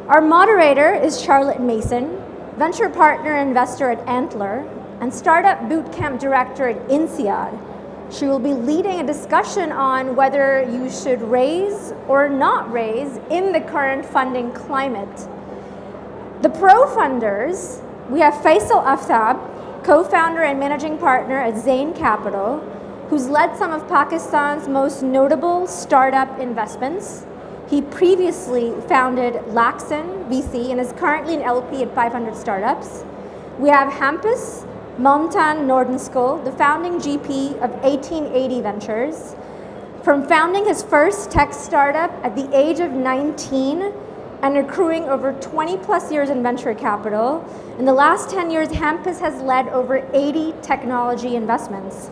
Our moderator is Charlotte Mason, venture partner and investor at Antler, and Startup Bootcamp Director at INSEAD. She will be leading a discussion on whether you should raise or not raise in the current funding climate. The pro-funders, we have Faisal Aftab, co-founder and managing partner at Zain Capital, who's led some of Pakistan's most notable startup investments. He previously founded Laxon VC and is currently an LP at 500 startups. We have Hampus Montan Nordenskjöld, the founding GP of 1880 Ventures. From founding his first tech startup at the age of 19 and accruing over 20 plus years in venture capital, in the last 10 years, Hampus has led over 80 technology investments.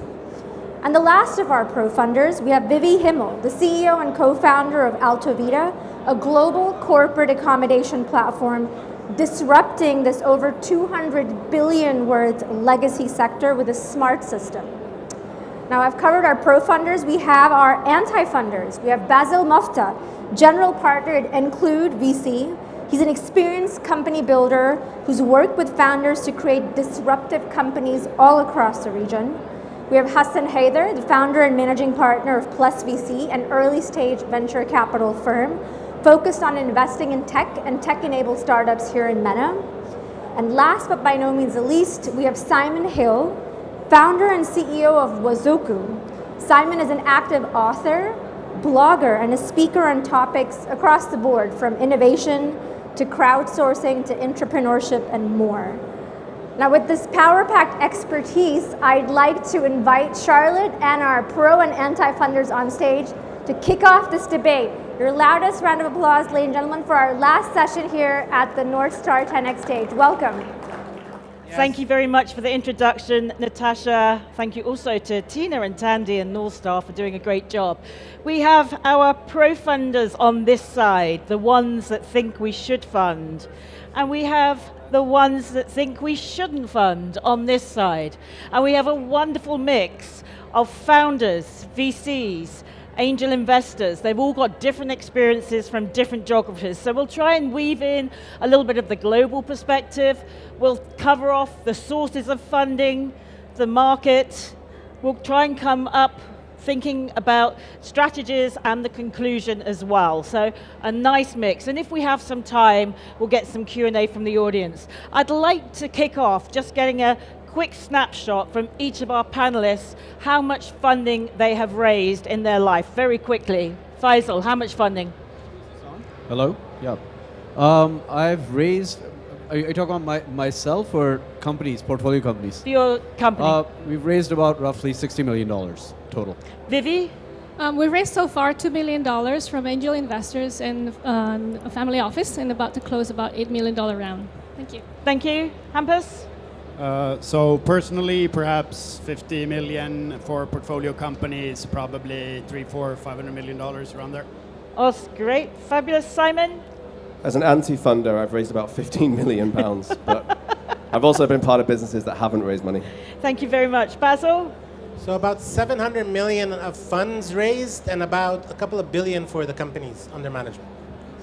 And the last of our pro-funders, we have Vivi Himmel, the CEO and co-founder of Altovita, a global corporate accommodation platform disrupting this over 200 billion words legacy sector with a smart system. Now I've covered our pro-funders. We have our anti-funders. We have Basil Mofta, general partner at Include VC. He's an experienced company builder who's worked with founders to create disruptive companies all across the region. We have Hassan Haider, the founder and managing partner of Plus VC, an early stage venture capital firm focused on investing in tech and tech-enabled startups here in MENA. And last but by no means the least, we have Simon Hill, founder and CEO of Wazoku. Simon is an active author, blogger, and a speaker on topics across the board, from innovation to crowdsourcing to entrepreneurship and more. Now with this power-packed expertise, I'd like to invite Charlotte and our pro and anti-funders on stage to kick off this debate. Your loudest round of applause, ladies and gentlemen, for our last session here at the North Star 10X stage. Welcome. Yes. Thank you very much for the introduction, Natasha. Thank you also to Tina and Tandy and North Star for doing a great job. We have our pro-funders on this side, the ones that think we should fund. And we have the ones that think we shouldn't fund on this side. And we have a wonderful mix of founders, VCs, angel investors. They've all got different experiences from different geographies. So we'll try and weave in a little bit of the global perspective. We'll cover off the sources of funding, the market. We'll try and come up thinking about strategies and the conclusion as well. So a nice mix. And if we have some time, we'll get some Q&A from the audience. I'd like to kick off just getting a quick snapshot from each of our panelists, how much funding they have raised in their life, very quickly. Faisal, how much funding? Hello? Yeah. I've raised, are you talking about myself or companies, portfolio companies? Your company. We've raised about roughly $60 million total. Vivi? We raised so far $2 million from angel investors and a family office, and about to close about $8 million round. Thank you. Thank you. Hampus? So personally, perhaps 50 million for portfolio companies, probably $500 million around there. Oh, great. Fabulous. Simon? As an anti-funder, I've raised about 15 million pounds, but I've also been part of businesses that haven't raised money. Thank you very much. Basil? So about 700 million of funds raised and about a couple of billion for the companies under management.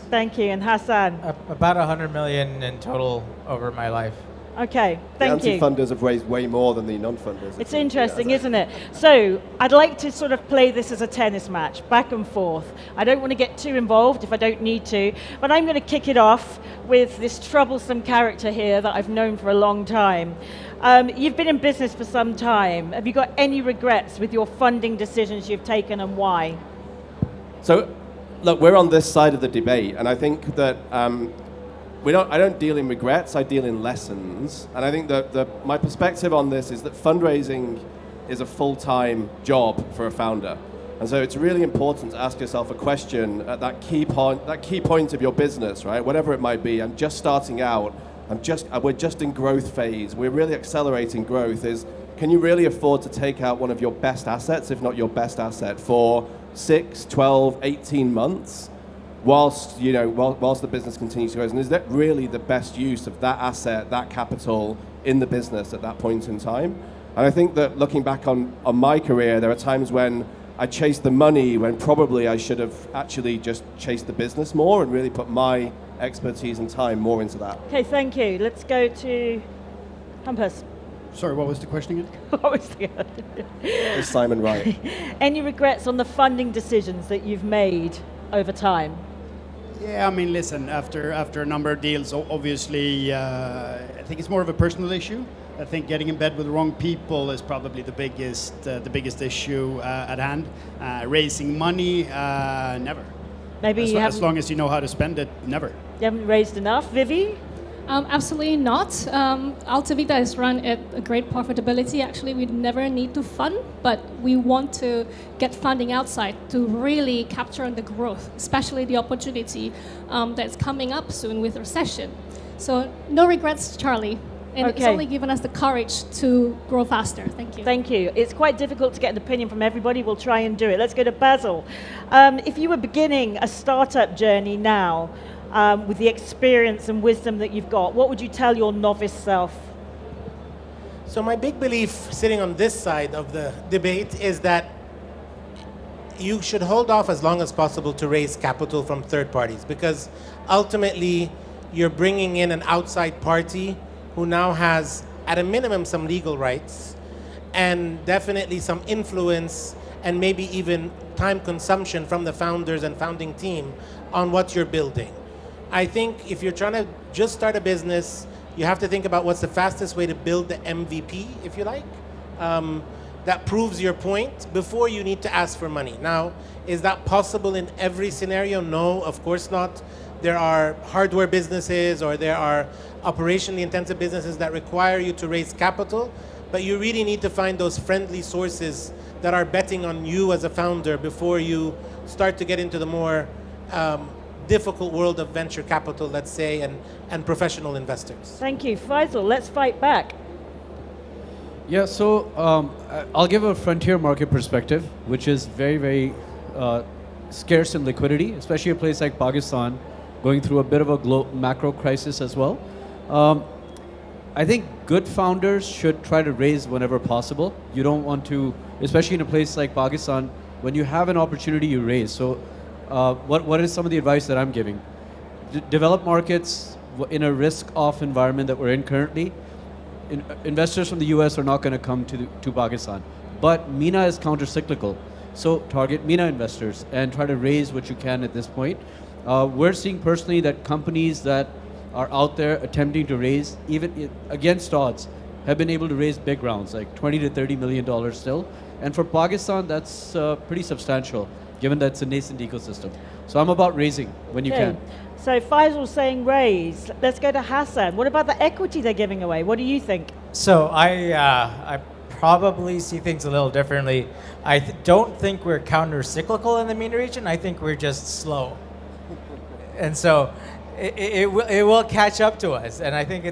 Thank you. And Hassan? About 100 million in total over my life. Okay, thank you. The anti-funders have raised way more than the non-funders. It's interesting, isn't it? So I'd like to sort of play this as a tennis match, back and forth. I don't want to get too involved if I don't need to, but I'm going to kick it off with this troublesome character here that I've known for a long time. You've been in business for some time. Have you got any regrets with your funding decisions you've taken, and why? So, look, we're on this side of the debate, and I think that I don't deal in regrets, I deal in lessons. And I think that my perspective on this is that fundraising is a full-time job for a founder. And so it's really important to ask yourself a question at that key point of your business, right? Whatever it might be. I'm just starting out. We're just in growth phase. We're really accelerating growth. Can you really afford to take out one of your best assets, if not your best asset, for 6, 12, 18 months? Whilst the business continues to grow, and is that really the best use of that asset, that capital in the business at that point in time? And I think that looking back on my career, there are times when I chased the money when probably I should have actually just chased the business more and really put my expertise and time more into that. Okay, thank you. Let's go to Hampus. Sorry, what was the question again? What was the- Is Simon right? Any regrets on the funding decisions that you've made over time? Yeah, I mean, listen, after a number of deals, obviously, I think it's more of a personal issue. I think getting in bed with the wrong people is probably the biggest issue at hand. Raising money, never. Maybe As, you as haven't, long as you know how to spend it, never. you haven't raised enough. Vivi? Absolutely not. Altavita is run at a great profitability. Actually, we never need to fund, but we want to get funding outside to really capture on the growth, especially the opportunity that's coming up soon with recession. So no regrets, Charlie. And it's Okay. only given us the courage to grow faster. Thank you. Thank you. It's quite difficult to get an opinion from everybody. We'll try and do it. Let's go to Basil. If you were beginning a startup journey now, with the experience and wisdom that you've got, what would you tell your novice self? So my big belief sitting on this side of the debate is that you should hold off as long as possible to raise capital from third parties, because ultimately you're bringing in an outside party who now has, at a minimum, some legal rights and definitely some influence and maybe even time consumption from the founders and founding team on what you're building. I think if you're trying to just start a business, you have to think about what's the fastest way to build the MVP, if you like, that proves your point before you need to ask for money. Now, is that possible in every scenario? No, of course not. There are hardware businesses or there are operationally intensive businesses that require you to raise capital, but you really need to find those friendly sources that are betting on you as a founder before you start to get into the more difficult world of venture capital, let's say, and professional investors. Thank you. Faisal, let's fight back. Yeah, so I'll give a frontier market perspective, which is very, very scarce in liquidity, especially a place like Pakistan, going through a bit of a macro crisis as well. I think good founders should try to raise whenever possible. You don't want to, especially in a place like Pakistan, when you have an opportunity, you raise. So what is some of the advice that I'm giving? Developed markets in a risk-off environment that we're in currently, investors from the US are not going to come to Pakistan. But MENA is counter-cyclical. So target MENA investors and try to raise what you can at this point. We're seeing personally that companies that are out there attempting to raise, even against odds, have been able to raise big rounds, like $20 to $30 million still. And for Pakistan, that's pretty substantial, given that it's a nascent ecosystem. So I'm about raising when you can. So Faisal's saying raise. Let's go to Hassan. What about the equity they're giving away? What do you think? So I probably see things a little differently. I don't think we're counter-cyclical in the MENA region. I think we're just slow. And so it will catch up to us. And I think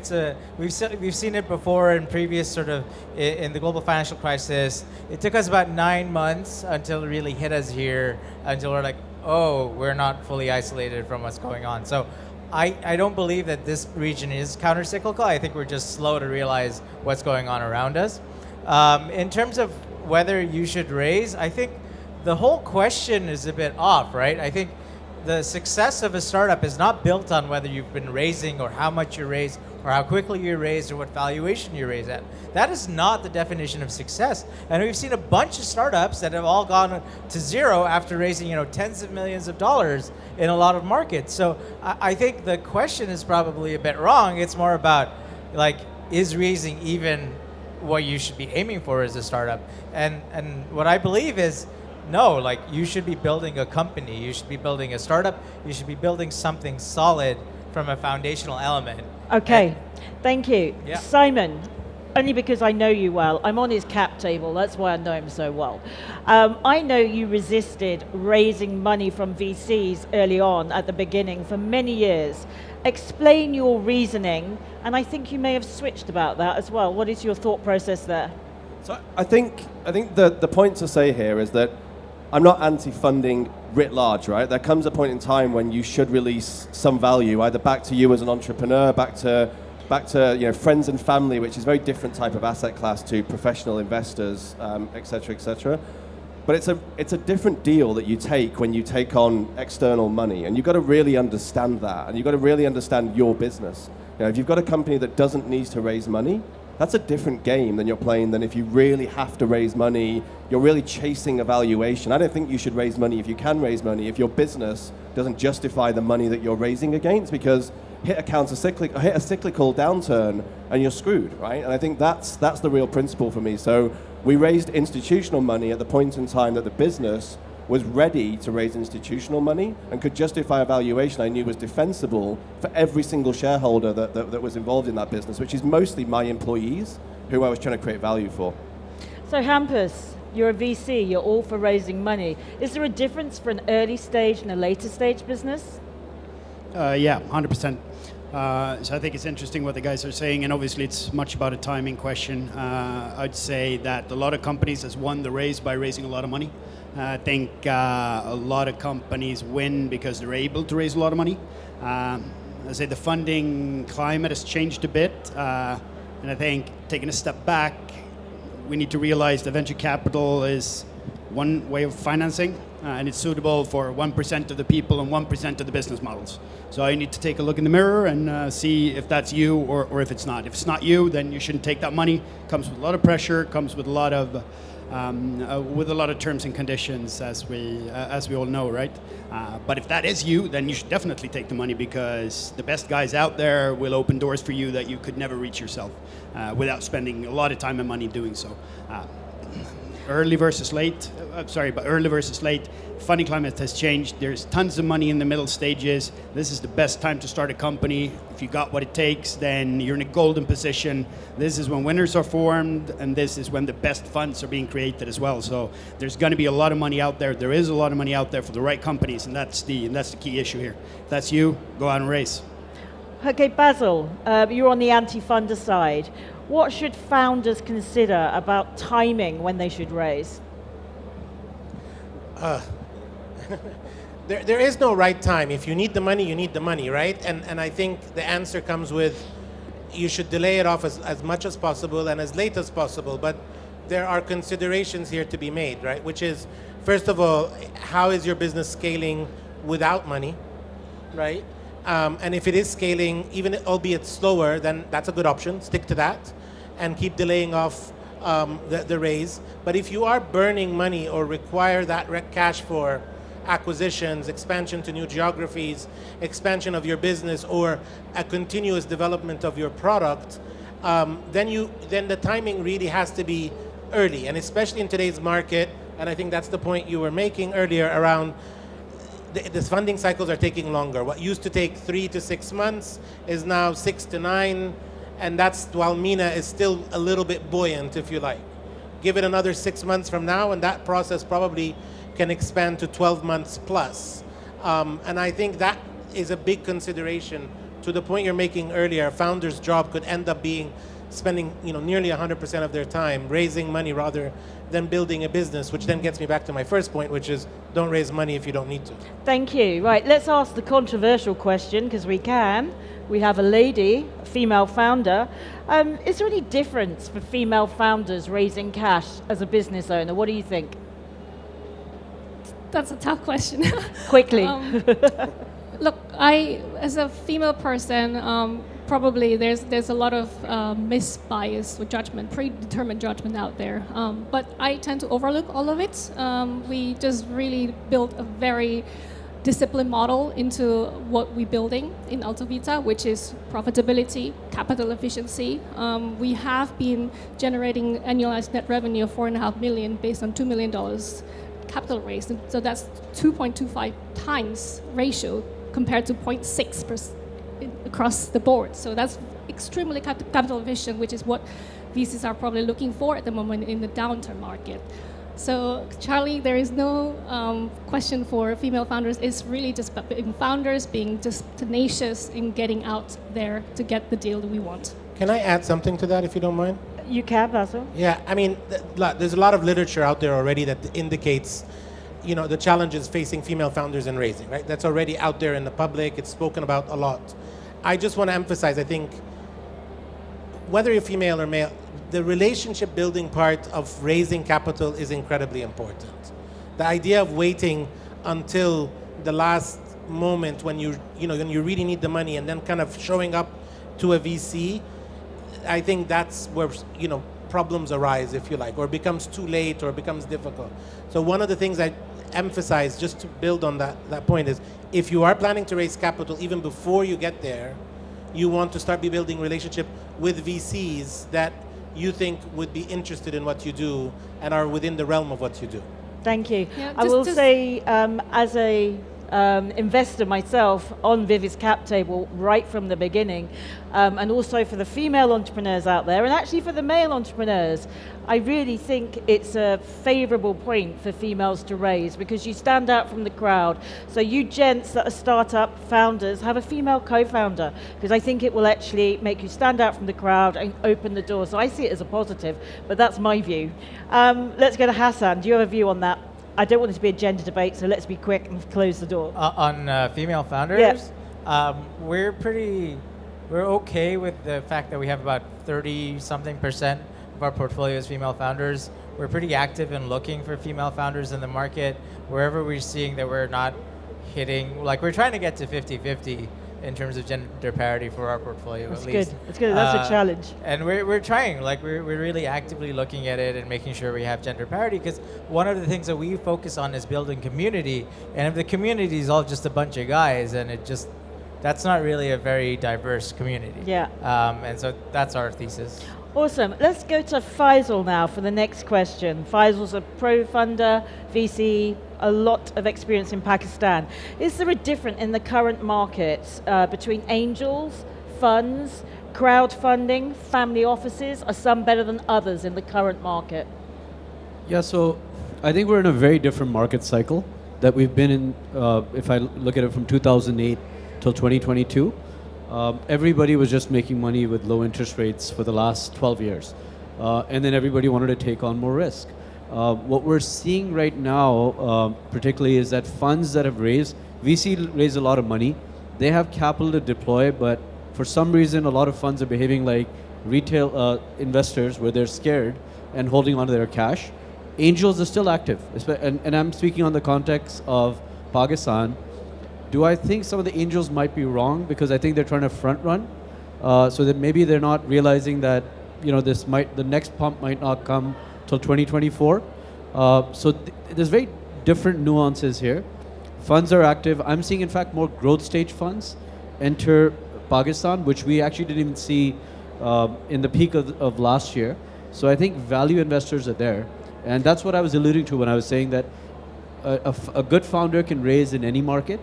we've seen it before in previous sort of, in the global financial crisis. It took us about 9 months until it really hit us here, until we're like, oh, we're not fully isolated from what's going on. So I don't believe that this region is counter-cyclical. I think we're just slow to realize what's going on around us. In terms of whether you should raise, I think the whole question is a bit off, right? I think the success of a startup is not built on whether you've been raising or how much you raise or how quickly you raise or what valuation you raise at. That is not the definition of success. And we've seen a bunch of startups that have all gone to zero after raising, tens of millions of dollars in a lot of markets. So I think the question is probably a bit wrong. It's more about, is raising even what you should be aiming for as a startup? And what I believe is, no, you should be building a company, you should be building a startup, you should be building something solid from a foundational element. Okay, thank you. Yeah. Simon, only because I know you well, I'm on his cap table, that's why I know him so well. I know you resisted raising money from VCs early on at the beginning for many years. Explain your reasoning, and I think you may have switched about that as well. What is your thought process there? So I think the point to say here is that I'm not anti-funding writ large, right? There comes a point in time when you should release some value, either back to you as an entrepreneur, back to friends and family, which is a very different type of asset class to professional investors, et cetera, et cetera. But it's a different deal that you take when you take on external money, and you've got to really understand that, and you've got to really understand your business. You know, if you've got a company that doesn't need to raise money, that's a different game than you're playing than if you really have to raise money. You're really chasing a valuation. I don't think you should raise money if you can raise money, if your business doesn't justify the money that you're raising against, because hit a cyclical downturn and you're screwed, right? And I think that's the real principle for me. So we raised institutional money at the point in time that the business was ready to raise institutional money and could justify a valuation I knew was defensible for every single shareholder that was involved in that business, which is mostly my employees who I was trying to create value for. So Hampus, you're a VC, you're all for raising money. Is there a difference for an early stage and a later stage business? Yeah, 100%. So I think it's interesting what the guys are saying, and obviously it's much about a timing question. I'd say that a lot of companies has won the race by raising a lot of money. I think a lot of companies win because they're able to raise a lot of money. I say the funding climate has changed a bit, and I think taking a step back, we need to realize that venture capital is one way of financing, and it's suitable for 1% of the people and 1% of the business models. So you need to take a look in the mirror and see if that's you or if it's not. If it's not you, then you shouldn't take that money. Comes with a lot of pressure, comes with a lot of terms and conditions, as we all know, right? But if that is you, then you should definitely take the money, because the best guys out there will open doors for you that you could never reach yourself without spending a lot of time and money doing so. Early versus late, funding climate has changed. There's tons of money in the middle stages. This is the best time to start a company. If you got what it takes, then you're in a golden position. This is when winners are formed, and this is when the best funds are being created as well. So there's going to be a lot of money out there. There is a lot of money out there for the right companies, and that's the key issue here. If that's you, go out and raise. Okay, Basil, you're on the anti-funder side. What should founders consider about timing when they should raise? There is no right time. If you need the money, you need the money, right? And I think the answer comes with you should delay it off as much as possible and as late as possible. But there are considerations here to be made, right? Which is, first of all, how is your business scaling without money, right? And if it is scaling, even albeit slower, then that's a good option. Stick to that and keep delaying off the raise. But if you are burning money or require that cash for acquisitions, expansion to new geographies, expansion of your business, or a continuous development of your product, then the timing really has to be early. And especially in today's market, and I think that's the point you were making earlier around the funding cycles are taking longer. What used to take 3 to 6 months is now 6 to 9, and that's while MENA is still a little bit buoyant, if you like. Give it another 6 months from now, and that process probably can expand to 12 months plus. And I think that is a big consideration. To the point you're making earlier, a founder's job could end up being spending nearly 100% of their time raising money rather than building a business, which then gets me back to my first point, which is don't raise money if you don't need to. Thank you. Right, let's ask the controversial question, because we can. We have a lady, a female founder. Is there any difference for female founders raising cash as a business owner? What do you think? That's a tough question. Quickly. Look, as a female person, probably there's a lot of misbiased judgment, predetermined judgment out there. But I tend to overlook all of it. We just really built a very disciplined model into what we're building in AltaVita, which is profitability, capital efficiency. We have been generating annualized net revenue of $4.5 million based on $2 million capital raised. And so that's 2.25 times ratio compared to 0.6% across the board. So that's extremely capital efficient, which is what VCs are probably looking for at the moment in the downturn market. So Charlie, there is no question for female founders. It's really just about being founders, being just tenacious in getting out there to get the deal that we want. Can I add something to that, if you don't mind? You can, Basil. Yeah, I mean, there's a lot of literature out there already that indicates, the challenges facing female founders in raising, right? That's already out there in the public. It's spoken about a lot. I just want to emphasize, I think, whether you're female or male, the relationship building part of raising capital is incredibly important. The idea of waiting until the last moment when when you really need the money and then kind of showing up to a VC, I think that's where problems arise, if you like, or it becomes too late or it becomes difficult. So one of the things I emphasize, just to build on that point, is if you are planning to raise capital even before you get there, you want to start building relationship with VCs that you think would be interested in what you do and are within the realm of what you do. Thank you. Yeah, I will say, as a investor myself on Vivi's cap table right from the beginning, and also for the female entrepreneurs out there, and actually for the male entrepreneurs, I really think it's a favorable point for females to raise because you stand out from the crowd. So you gents that are startup founders, have a female co-founder, because I think it will actually make you stand out from the crowd and open the door. So I see it as a positive, but that's my view. Let's go to Hassan. Do you have a view on that? I don't want it to be a gender debate, so let's be quick and close the door. On female founders, we're okay with the fact that we have about 30-something% of our portfolio as female founders. We're pretty active in looking for female founders in the market. Wherever we're seeing that we're not hitting, like we're trying to get to 50-50 in terms of gender parity for our portfolio. That's at least. good. That's good. That's a challenge. And we're trying, like we're really actively looking at it and making sure we have gender parity, because one of the things that we focus on is building community. And if the community is all just a bunch of guys, and that's not really a very diverse community. Yeah. And so that's our thesis. Awesome. Let's go to Faisal now for the next question. Faisal's a pro-funder, VC, a lot of experience in Pakistan. Is there a difference in the current market between angels, funds, crowdfunding, family offices? Are some better than others in the current market? Yeah, so I think we're in a very different market cycle that we've been in. If I look at it from 2008 till 2022, everybody was just making money with low interest rates for the last 12 years. And then everybody wanted to take on more risk. What we're seeing right now, particularly, is that funds that have raised, VC raise a lot of money. They have capital to deploy, but for some reason, a lot of funds are behaving like retail investors where they're scared and holding onto their cash. Angels are still active, and I'm speaking on the context of Pakistan. Do I think some of the angels might be wrong because I think they're trying to front run, so that maybe they're not realizing that the next pump might not come till 2024. There's very different nuances here. Funds are active. I'm seeing, in fact, more growth stage funds enter Pakistan, which we actually didn't even see in the peak of last year. So I think value investors are there, and that's what I was alluding to when I was saying that a good founder can raise in any market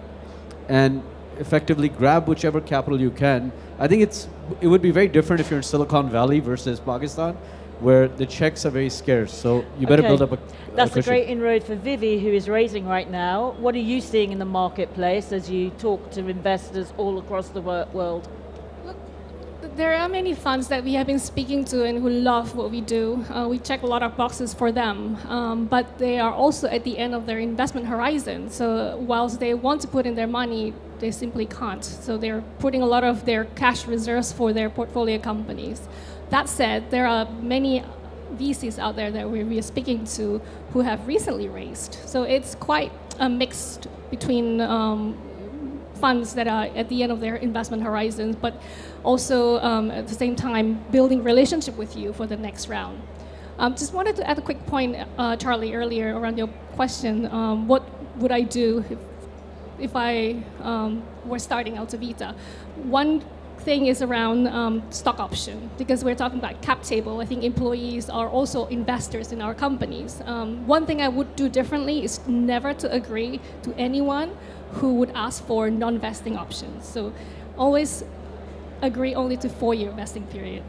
and effectively grab whichever capital you can. I think it would be very different if you're in Silicon Valley versus Pakistan, where the checks are very scarce. So you better build up a That's cushion. a great inroad for Vivi, who is raising right now. What are you seeing in the marketplace as you talk to investors all across the world? There are many funds that we have been speaking to and who love what we do. We check a lot of boxes for them, but they are also at the end of their investment horizon. So whilst they want to put in their money, they simply can't. So they're putting a lot of their cash reserves for their portfolio companies. That said, there are many VCs out there that we are speaking to who have recently raised. So it's quite a mix between funds that are at the end of their investment horizons, but also at the same time building relationship with you for the next round. Just wanted to add a quick point, Charlie, earlier around your question. What would I do if I were starting Altavita? One thing is around stock option, because we're talking about cap table. I think employees are also investors in our companies. One thing I would do differently is never to agree to anyone who would ask for non-vesting options. So always agree only to 4-year vesting period.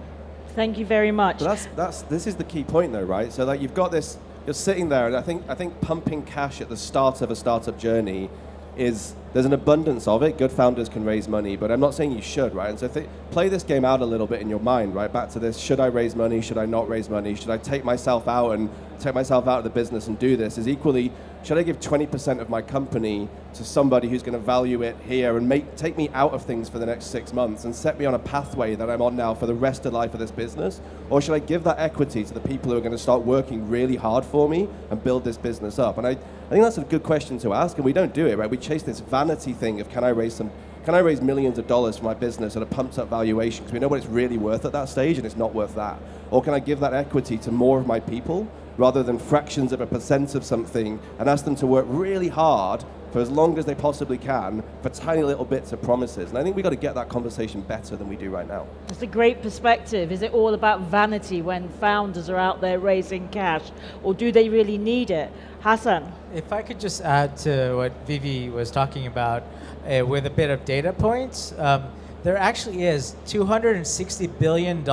Thank you very much. But this is the key point, though, right? So like you've got this, you're sitting there, and I think pumping cash at the start of a startup journey there's an abundance of it. Good founders can raise money, but I'm not saying you should, right? And so play this game out a little bit in your mind, right? Back to this: should I raise money? Should I not raise money? Should I take myself out of the business and do this? Is equally should I give 20% of my company to somebody who's going to value it here and take me out of things for the next 6 months and set me on a pathway that I'm on now for the rest of the life of this business? Or should I give that equity to the people who are going to start working really hard for me and build this business up? And I think that's a good question to ask, and we don't do it, right? We chase this vanity thing of can I raise millions of dollars for my business at a pumped up valuation because we know what it's really worth at that stage and it's not worth that? Or can I give that equity to more of my people rather than fractions of a percent of something and ask them to work really hard for as long as they possibly can for tiny little bits of promises? And I think we've got to get that conversation better than we do right now. It's a great perspective. Is it all about vanity when founders are out there raising cash, or do they really need it? Hassan? If I could just add to what Vivi was talking about with a bit of data points, there actually is $260 billion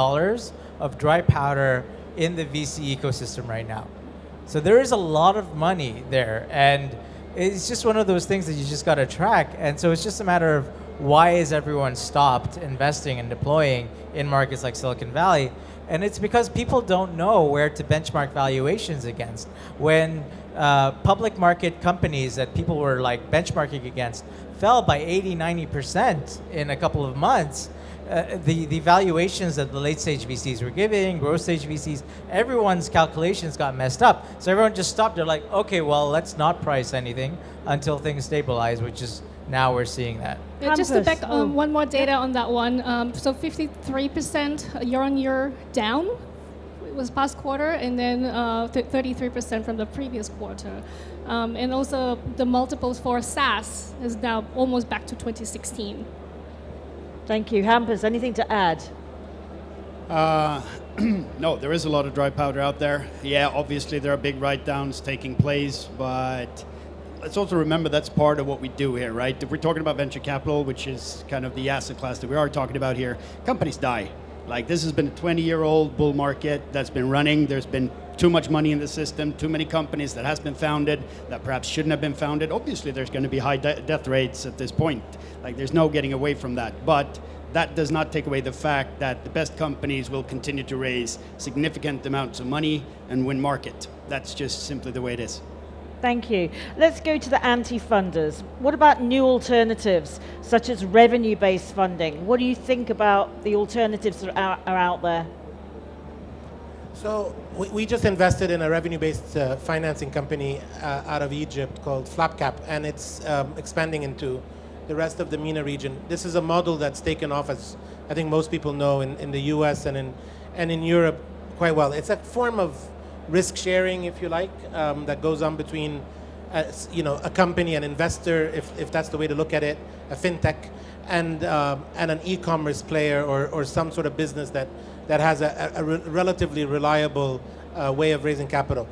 of dry powder in the VC ecosystem right now. So there is a lot of money there, and it's just one of those things that you just got to track. And so it's just a matter of why is everyone stopped investing and deploying in markets like Silicon Valley? And it's because people don't know where to benchmark valuations against. When public market companies that people were like benchmarking against fell by 80-90% in a couple of months, the valuations that the late stage VCs were giving, growth stage VCs, everyone's calculations got messed up. So everyone just stopped. They're like, okay, well, let's not price anything until things stabilize, which is now we're seeing that. Yeah, just to Hampus. back one more data on that one. So 53% year-on-year down. It was past quarter, and then 33% from the previous quarter. And also the multiples for SaaS is now almost back to 2016. Thank you. Hampus, anything to add? No, there is a lot of dry powder out there. Yeah, obviously there are big write-downs taking place, but let's also remember that's part of what we do here, right? If we're talking about venture capital, which is kind of the asset class that we are talking about here, companies die. Like, this has been a 20-year-old bull market that's been running. There's been too much money in the system, too many companies that has been founded that perhaps shouldn't have been founded. Obviously, there's going to be high death rates at this point. Like, there's no getting away from that. But that does not take away the fact that the best companies will continue to raise significant amounts of money and win market. That's just simply the way it is. Thank you. Let's go to the anti-funders. What about new alternatives, such as revenue-based funding? What do you think about the alternatives that are out there? So we just invested in a revenue-based financing company out of Egypt called Flapcap, and it's expanding into the rest of the MENA region. This is a model that's taken off, as I think most people know, in the US and in Europe quite well. It's a form of risk sharing, if you like, that goes on between a company, an investor, if that's the way to look at it, a fintech, and an e-commerce player or some sort of business that has a relatively reliable way of raising capital.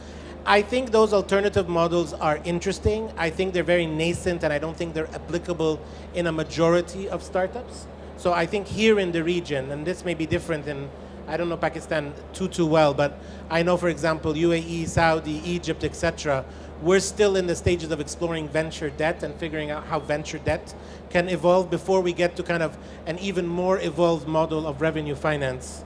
I think those alternative models are interesting. I think they're very nascent, and I don't think they're applicable in a majority of startups. So I think here in the region, and this may be different in, I don't know Pakistan too well, but I know, for example, UAE, Saudi, Egypt, etc., we're still in the stages of exploring venture debt and figuring out how venture debt can evolve before we get to kind of an even more evolved model of revenue finance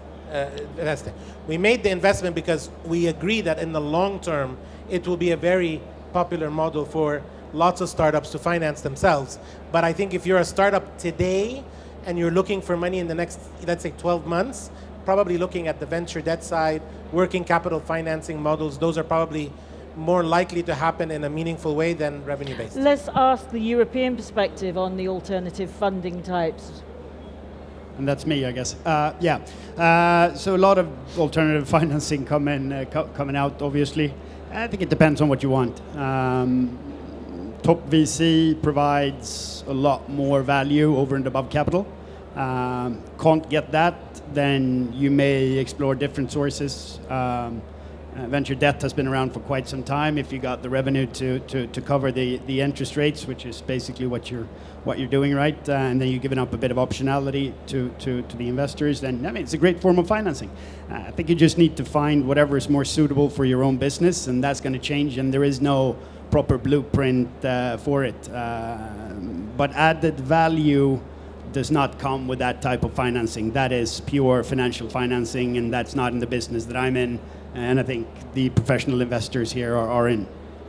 investing. We made the investment because we agree that in the long term, it will be a very popular model for lots of startups to finance themselves. But I think if you're a startup today and you're looking for money in the next, let's say, 12 months, probably looking at the venture debt side, working capital financing models, those are probably more likely to happen in a meaningful way than revenue-based. Let's ask the European perspective on the alternative funding types. And that's me, I guess. So a lot of alternative financing coming out, obviously. I think it depends on what you want. Top VC provides a lot more value over and above capital. Can't get that, then you may explore different sources. Venture debt has been around for quite some time. If you got the revenue to cover the interest rates, which is basically what you're doing, right? And then you're giving up a bit of optionality to the investors, then I mean, it's a great form of financing. I think you just need to find whatever is more suitable for your own business, and that's going to change, and there is no proper blueprint for it. But added value does not come with that type of financing. That is pure financial financing, and that's not in the business that I'm in, and I think the professional investors here are in.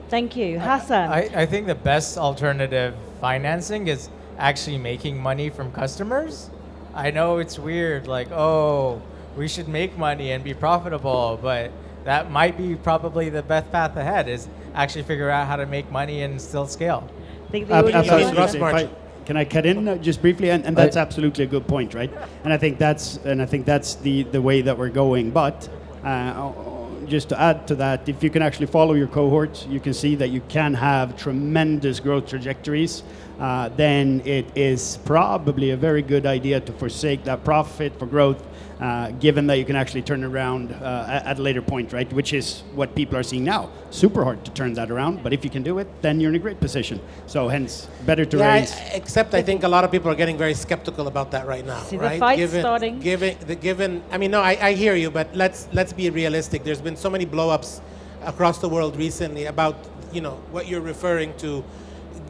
Thank you. Hassan. I think the best alternative financing is actually making money from customers. I know it's weird, like, oh, we should make money and be profitable, but that might be probably the best path ahead is actually figure out how to make money and still scale. I think the audience Absolutely. is- gross If margin. can I cut in just briefly? And that's absolutely a good point, right? And I think that's the way that we're going. But just to add to that, if you can actually follow your cohorts, you can see that you can have tremendous growth trajectories. Then it is probably a very good idea to forsake that profit for growth, given that you can actually turn around at a later point, right? Which is what people are seeing now. Super hard to turn that around, but if you can do it, then you're in a great position. So hence, better to raise. Except I think a lot of people are getting very skeptical about that right now. See, the right? fight's starting. Given, I mean, no, I hear you, but let's be realistic. There's been so many blow-ups across the world recently about, you know, what you're referring to,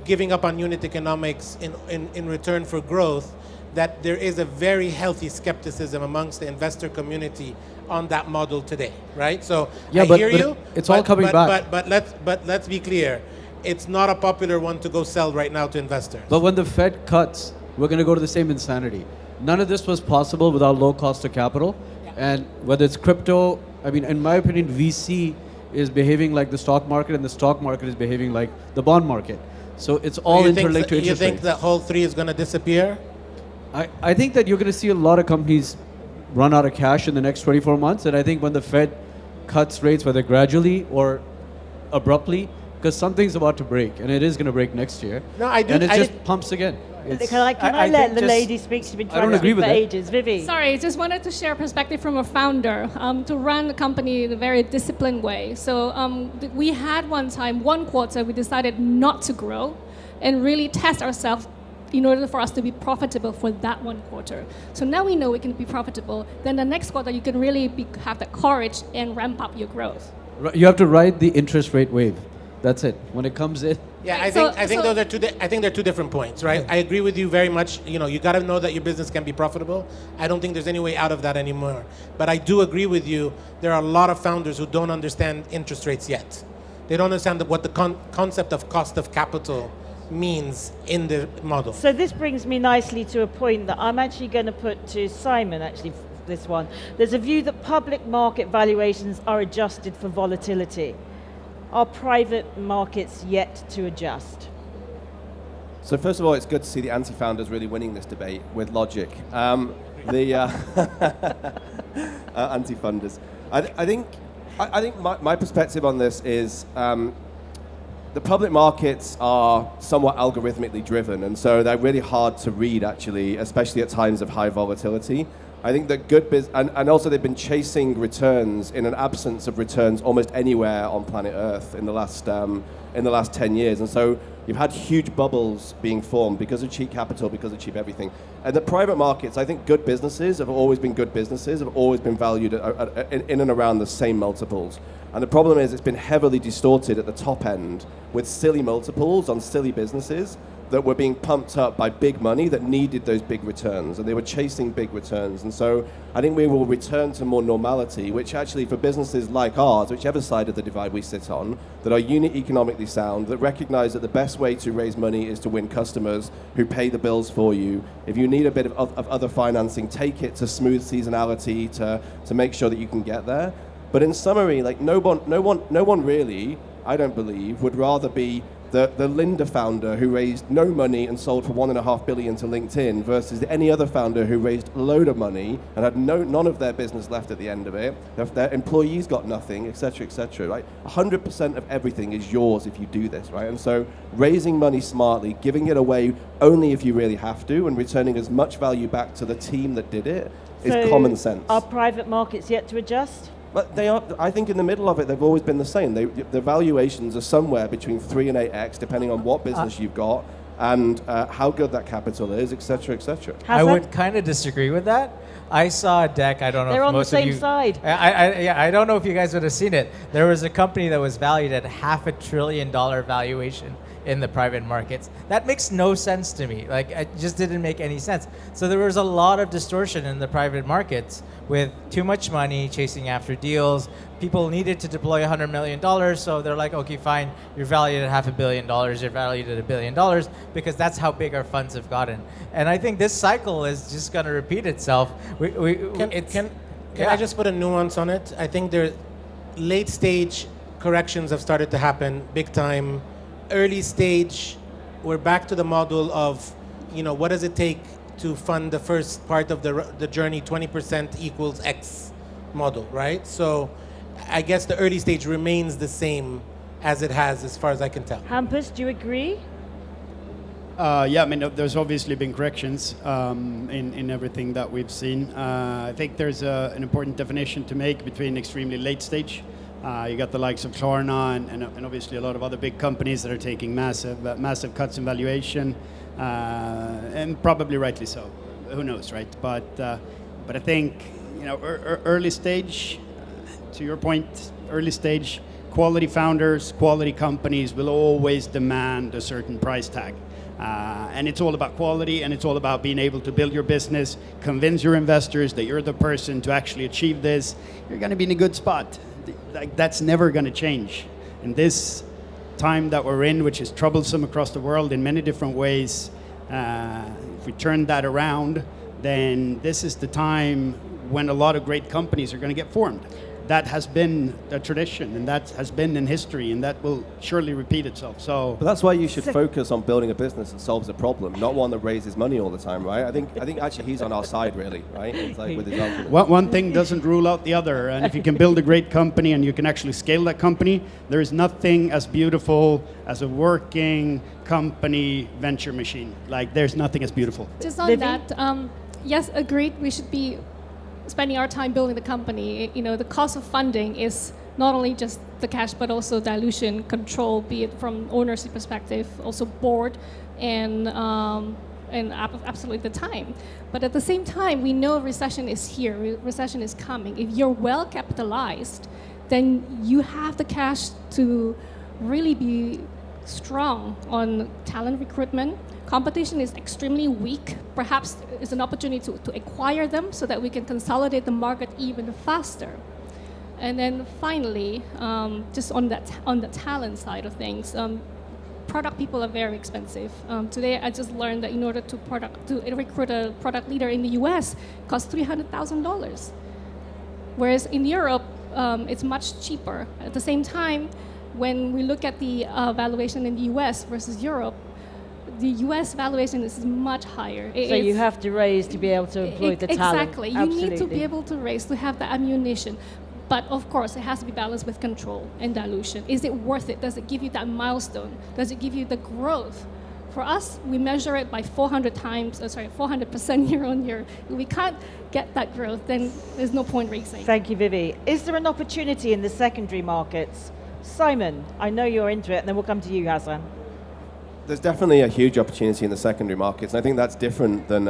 giving up on unit economics in return for growth, that there is a very healthy skepticism amongst the investor community on that model today, right? So Yeah, I but- hear but you. it's all coming back. But let's be clear, it's not a popular one to go sell right now to investors. But when the Fed cuts, we're going to go to the same insanity. None of this was possible without low cost of capital. And whether it's crypto, I mean, in my opinion, VC is behaving like the stock market, and the stock market is behaving like the bond market. So it's all interlinked to You interest think rates. that whole three is going to disappear? I think that you're going to see a lot of companies run out of cash in the next 24 months. And I think when the Fed cuts rates, whether gradually or abruptly, because something's about to break, and it is going to break next year. No, I do- And it I just did- pumps again. It's- Can I I let think the just- lady speak? She's been I trying don't to agree speak with for it. ages. Vivi. Sorry, just wanted to share a perspective from a founder to run a company in a very disciplined way. So we had one time, one quarter, we decided not to grow and really test ourselves in order for us to be profitable for that one quarter. So now we know we can be profitable. Then the next quarter, you can really have the courage and ramp up your growth. You have to ride the interest rate wave. That's it. When it comes in, Yeah, Right, I think so- those are I think they're two different points, right? I agree with you very much. You know, you got to know that your business can be profitable. I don't think there's any way out of that anymore. But I do agree with you. There are a lot of founders who don't understand interest rates yet. They don't understand what the concept of cost of capital means in the model. So this brings me nicely to a point that I'm actually going to put to Simon, actually, this one. There's a view that public market valuations are adjusted for volatility. Are private markets yet to adjust? So first of all, it's good to see the anti-founders really winning this debate with logic. Anti-funders. I think my perspective on this is the public markets are somewhat algorithmically driven, and so they're really hard to read, actually, especially at times of high volatility. I think that good business, and also they've been chasing returns in an absence of returns almost anywhere on planet Earth in the last 10 years, and so you've had huge bubbles being formed because of cheap capital, because of cheap everything. And the private markets, I think good businesses have always been good businesses, have always been valued in and around the same multiples. And the problem is it's been heavily distorted at the top end with silly multiples on silly businesses that were being pumped up by big money that needed those big returns, and they were chasing big returns. And so I think we will return to more normality, which actually for businesses like ours, whichever side of the divide we sit on, that are unit economically sound, that recognize that the best way to raise money is to win customers who pay the bills for you. If you need a bit of other financing, take it to smooth seasonality to make sure that you can get there. But in summary, like no one really, I don't believe, would rather be the Linda founder who raised no money and sold for $1.5 billion to LinkedIn versus any other founder who raised a load of money and had none of their business left at the end of it. Their employees got nothing, etc., etc. Right? 100% of everything is yours if you do this, right? And so raising money smartly, giving it away only if you really have to, and returning as much value back to the team that did it is So common sense. Are private markets yet to adjust? But they are. I think in the middle of it, they've always been the same. The valuations are somewhere between 3 and 8x, depending on what business you've got and how good that capital is, etc., etc. I Hassan? would kind of disagree with that. I saw a deck. I don't know They're if on the most same of you. side. I don't know if you guys would have seen it. There was a company that was valued at $500 billion valuation in the private markets. That makes no sense to me. Like, it just didn't make any sense. So there was a lot of distortion in the private markets with too much money chasing after deals. People needed to deploy $100 million, so they're like, okay, fine, you're valued at $500 million, you're valued at $1 billion, because that's how big our funds have gotten. And I think this cycle is just going to repeat itself. Can I just put a nuance on it? I think there late stage corrections have started to happen big time. Early stage, we're back to the model of, what does it take to fund the first part of the journey? 20% equals X model, right? So I guess the early stage remains the same as it has, as far as I can tell. Hampus, do you agree? Yeah, I mean, there's obviously been corrections in everything that we've seen. I think there's an important definition to make between extremely late stage. You got the likes of Klarna and obviously a lot of other big companies that are taking massive cuts in valuation, and probably rightly so. Who knows, right? But I think early stage, to your point, early stage quality founders, quality companies will always demand a certain price tag. And it's all about quality, and it's all about being able to build your business, convince your investors that you're the person to actually achieve this. You're going to be in a good spot. Like, that's never going to change. In this time that we're in, which is troublesome across the world in many different ways, if we turn that around, then this is the time when a lot of great companies are going to get formed. That has been a tradition, and that has been in history, and that will surely repeat itself. So, But that's why you should focus on building a business that solves a problem, not one that raises money all the time, right? I think actually he's on our side, really, right? It's like with his argument. one thing doesn't rule out the other, and if you can build a great company and you can actually scale that company, there is nothing as beautiful as a working company venture machine. Like, there's nothing as beautiful. Just on Vivi? that, yes, agreed. We should be spending our time building the company. The cost of funding is not only just the cash, but also dilution control, be it from ownership perspective, also board, and absolutely the time. But at the same time, we know recession is here. Recession is coming. If you're well capitalized, then you have the cash to really be strong on talent recruitment. Competition is extremely weak. Perhaps it's an opportunity to acquire them so that we can consolidate the market even faster. And then finally, just on the talent side of things, product people are very expensive. Today, I just learned that in order to recruit a product leader in the US, costs $300,000. Whereas in Europe, it's much cheaper. At the same time, when we look at the valuation in the US versus Europe, the US valuation is much higher. So you have to raise to be able to employ the talent. Exactly. You need to be able to raise, to have the ammunition. But of course, it has to be balanced with control and dilution. Is it worth it? Does it give you that milestone? Does it give you the growth? For us, we measure it by 400% year on year. If we can't get that growth, then there's no point raising. Thank you, Vivi. Is there an opportunity in the secondary markets? Simon, I know you're into it, and then we'll come to you, Hassan. There's definitely a huge opportunity in the secondary markets, and I think that's different than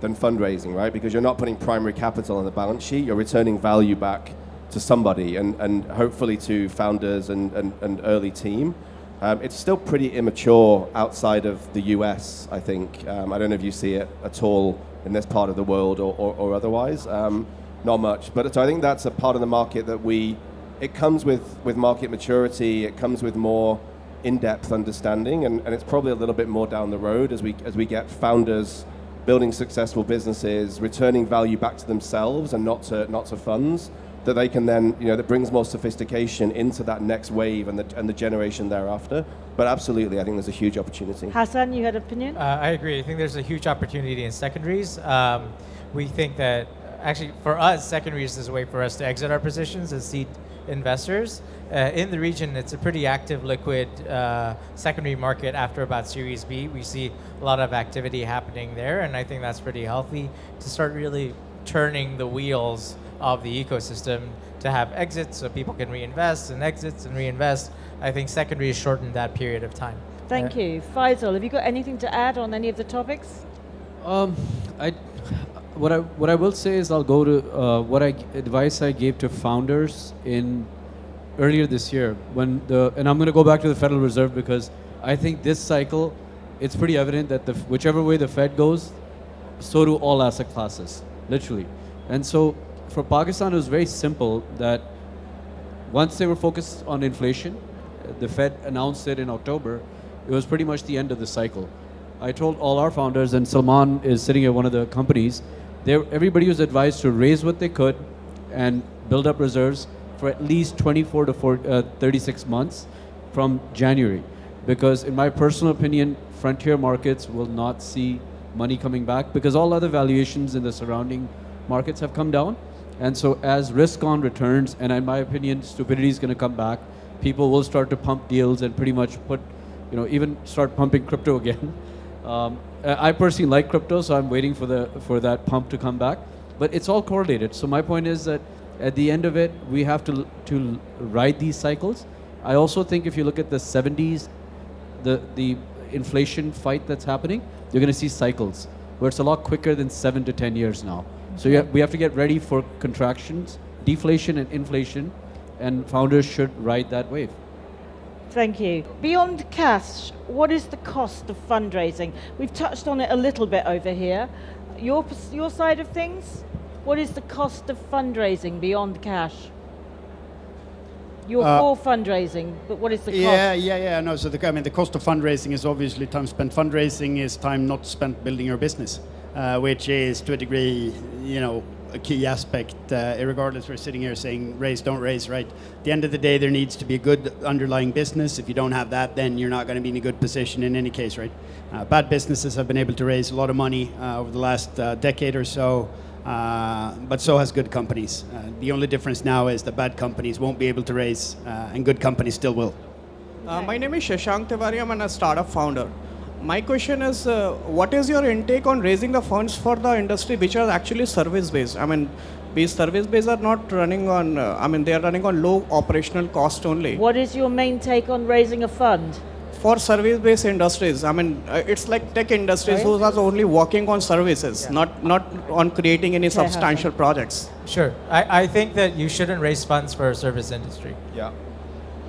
fundraising, right? Because you're not putting primary capital on the balance sheet, you're returning value back to somebody, and hopefully to founders and early team. It's still pretty immature outside of the US, I think. I don't know if you see it at all in this part of the world or otherwise. Not much. But so I think that's a part of the market that it comes with market maturity, it comes with more in-depth understanding, and it's probably a little bit more down the road as we get founders building successful businesses, returning value back to themselves and not to funds, that they can then, that brings more sophistication into that next wave and the generation thereafter. But absolutely, I think there's a huge opportunity. Hassan, you had an opinion? I agree. I think there's a huge opportunity in secondaries. We think that actually for us, secondaries is a way for us to exit our positions as seed investors. In the region, it's a pretty active, liquid secondary market after about Series B. We see a lot of activity happening there, and I think that's pretty healthy to start really turning the wheels of the ecosystem to have exits so people can reinvest and exits and reinvest. I think secondary has shortened that period of time. Thank you. Faisal, have you got anything to add on any of the topics? What I will say is I'll go to advice I gave to founders in earlier this year and I'm going to go back to the Federal Reserve because I think this cycle, it's pretty evident that whichever way the Fed goes, so do all asset classes, literally. And so for Pakistan, it was very simple that once they were focused on inflation, the Fed announced it in October, it was pretty much the end of the cycle. I told all our founders, and Salman is sitting at one of the companies, everybody was advised to raise what they could and build up reserves for at least 24 to 36 months from January. Because in my personal opinion, frontier markets will not see money coming back because all other valuations in the surrounding markets have come down. And so as risk on returns, and in my opinion, stupidity is going to come back, people will start to pump deals and pretty much even start pumping crypto again. I personally like crypto, so I'm waiting for that pump to come back. But it's all correlated. So my point is that at the end of it, we have to ride these cycles. I also think if you look at the 70s, the inflation fight that's happening, you're going to see cycles where it's a lot quicker than 7 to 10 years now. So we have to get ready for contractions, deflation and inflation, and founders should ride that wave. Thank you. Beyond cash, what is the cost of fundraising? We've touched on it a little bit over here. Your side of things, what is the cost of fundraising beyond cash? You're for fundraising, but what is the cost? Yeah. No, so the cost of fundraising is obviously time spent fundraising is time not spent building your business, which is to a degree, a key aspect. Regardless, we're sitting here saying raise, don't raise, right? At the end of the day, there needs to be a good underlying business. If you don't have that, then you're not going to be in a good position in any case, right? Bad businesses have been able to raise a lot of money over the last decade or so. But so has good companies. The only difference now is that bad companies won't be able to raise, and good companies still will. My name is Shashank Tiwari. I'm a startup founder. My question is, what is your intake on raising the funds for the industry which are actually service-based? I mean, these service-based are not running on, they are running on low operational cost only. What is your main take on raising a fund? For service-based industries, it's like tech industries who are only working on services, not on creating any substantial projects. Sure. I think that you shouldn't raise funds for a service industry. Yeah.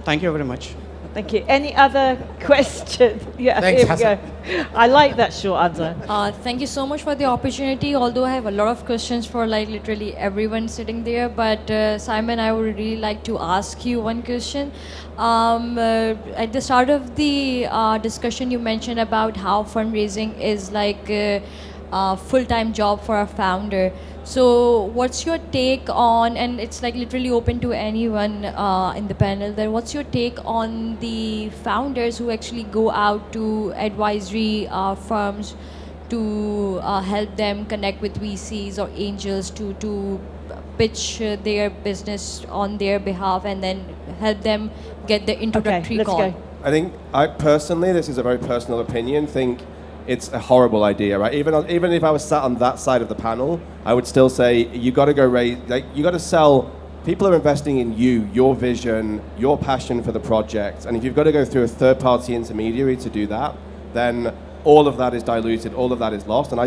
Thank you very much. Thank you. Any other question? Yeah, Thanks, here we go. I like that short answer. Thank you so much for the opportunity. Although I have a lot of questions for literally everyone sitting there, but Simon, I would really like to ask you one question. At the start of the discussion, you mentioned about how fundraising is like a full-time job for a founder. So what's your take on, and it's like literally open to anyone in the panel, that what's your take on the founders who actually go out to advisory firms to help them connect with VCs or angels to pitch their business on their behalf and then help them get the introductory let's call? go. I think this is a very personal opinion, think it's a horrible idea, right? Even if I was sat on that side of the panel, I would still say you got to go raise, you got to sell. People are investing in you, your vision, your passion for the project, and if you've got to go through a third-party intermediary to do that, then all of that is diluted, all of that is lost. And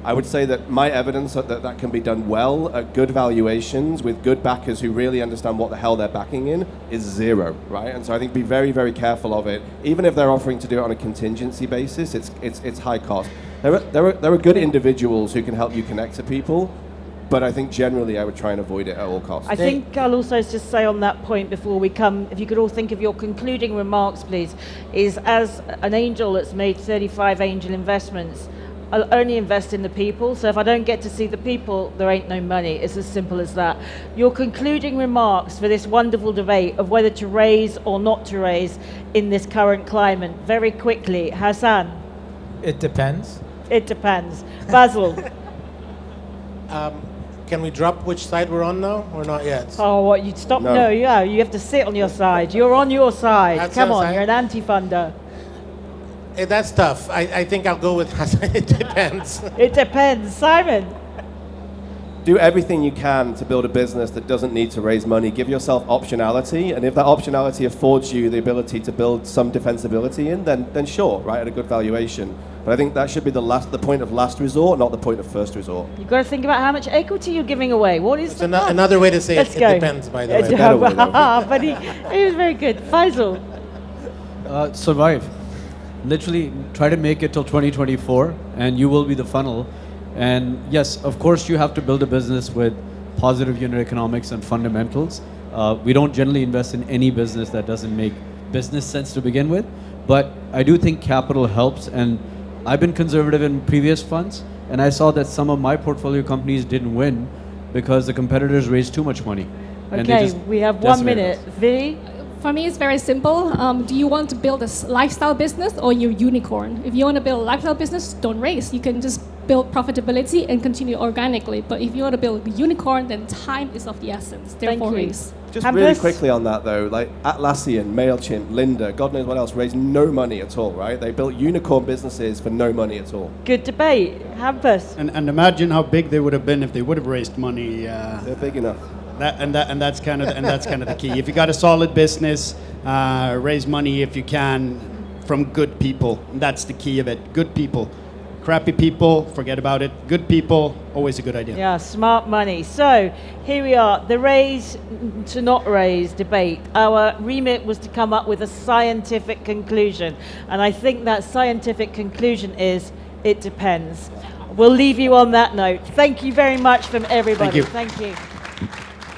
I would say that my evidence that can be done well at good valuations with good backers who really understand what the hell they're backing in is zero, right? And so I think be very, very careful of it. Even if they're offering to do it on a contingency basis, it's high cost. There are good individuals who can help you connect to people, but I think generally I would try and avoid it at all costs. I think I'll also just say on that point before we come, if you could all think of your concluding remarks, please, is as an angel that's made 35 angel investments, I'll only invest in the people, so if I don't get to see the people, there ain't no money. It's as simple as that. Your concluding remarks for this wonderful debate of whether to raise or not to raise in this current climate, very quickly. Hassan? It depends. It depends. Basil? Can we drop which side we're on now, or not yet? Oh, what, you'd stop? No. Yeah, you have to sit on your side. You're on your side. That's Come your on, side? you're an anti-funder. That's tough. I think I'll go with Hassan. It depends. It depends. Simon? Do everything you can to build a business that doesn't need to raise money. Give yourself optionality, and if that optionality affords you the ability to build some defensibility in, then sure, right, at a good valuation. But I think that should be the point of last resort, not the point of first resort. You've got to think about how much equity you're giving away. What is It's the cost? another way to say Let's it go. depends, by the way. better way, though. But he was very good. Faisal? Survive. literally try to make it till 2024 and you will be the funnel. And yes, of course you have to build a business with positive unit economics and fundamentals. We don't generally invest in any business that doesn't make business sense to begin with, but I do think capital helps, and I've been conservative in previous funds, and I saw that some of my portfolio companies didn't win because the competitors raised too much money. And they Okay, just we have 1 decimated minute. us. Vi? For me, it's very simple. Do you want to build a lifestyle business or your unicorn? If you want to build a lifestyle business, don't raise. You can just build profitability and continue organically. But if you want to build a unicorn, then time is of the essence. Therefore, you. raise. Just Hampus? really quickly on that though, like Atlassian, MailChimp, Lynda, God knows what else, raised no money at all, right? They built unicorn businesses for no money at all. Good debate. Hampus? And imagine how big they would have been if they would have raised money. They're big enough. That's kind of the key. If you got a solid business, raise money if you can from good people. That's the key of it. Good people. Crappy people, forget about it. Good people, always a good idea. Yeah, smart money. So here we are, the raise to not raise debate. Our remit was to come up with a scientific conclusion. And I think that scientific conclusion is it depends. We'll leave you on that note. Thank you very much from everybody. Thank you. Thank you.